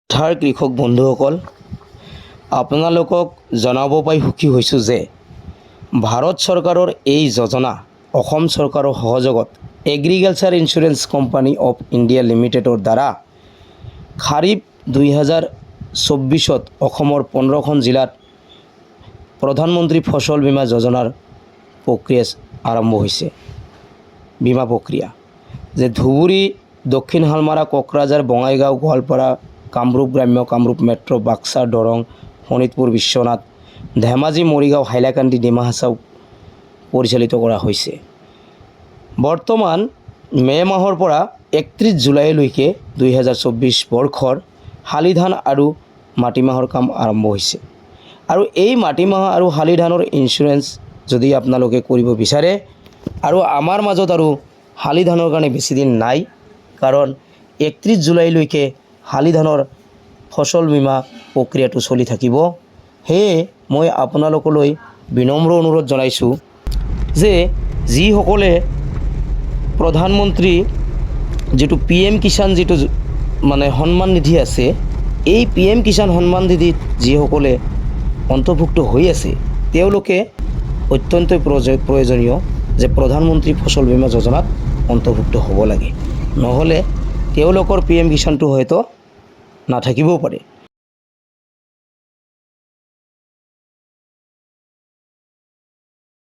ঠাৰ কৃষক বন্ধুসকল, আপোনালোকক জনাব পাই সুখী হৈছোঁ যে ভাৰত চৰকাৰৰ এই যোজনা অসম চৰকাৰৰ সহযোগত agriculture insurance company of India লিমিটেডৰ দ্বাৰা খাৰিফ 2024ত অসমৰ 15খন জিলাত প্ৰধানমন্ত্ৰী ফচল বীমা যোজনাৰ প্ৰক্ৰিয়া আৰম্ভ হৈছে। বীমা প্ৰক্ৰিয়া যে ধুবুৰী, দক্ষিণ হালমাৰা, কোকৰাঝাৰ, বঙাইগাঁও, গোৱালপাৰা, কামৰূপ গ্ৰাম্য, কামৰূপ মেট্ৰ, বাক্সা, দৰং, শোণিতপুৰ, বিশ্বনাথ, ধেমাজি, মৰিগাঁও, হাইলাকান্দি, ডিমা হাছাও পৰিচালিত কৰা হৈছে। বৰ্তমান মে' মাহৰ পৰা 31 জুলাইলৈকে 2024 বৰ্ষৰ শালি ধান আৰু মাটিমাহৰ কাম আৰম্ভ হৈছে। আৰু এই মাটিমাহ আৰু শালি ধানৰ ইঞ্চুৰেঞ্চ যদি আপোনালোকে কৰিব বিচাৰে, আৰু আমাৰ মাজত আৰু শালি ধানৰ কাৰণে বেছি দিন নাই, কাৰণ 31 জুলাইলৈকে শালি ধানৰ ফচল বীমা প্ৰক্ৰিয়াটো চলি থাকিব। সেয়ে মই আপোনালোকলৈ বিনম্ৰ অনুৰোধ জনাইছোঁ যে যিসকলে প্ৰধানমন্ত্ৰী যিটো PM কিষাণ যিটো সন্মান নিধি আছে, এই PM কিষাণ সন্মান নিধিত যিসকলে অন্তৰ্ভুক্ত হৈ আছে, তেওঁলোকে অত্যন্তই প্ৰয়োজনীয় যে প্ৰধানমন্ত্ৰী ফচল বীমা যোজনাত অন্তৰ্ভুক্ত হ'ব লাগে। নহ'লে তেওঁলোকৰ PM কিষাণটো হয়তো নাথাকিবও পাৰে।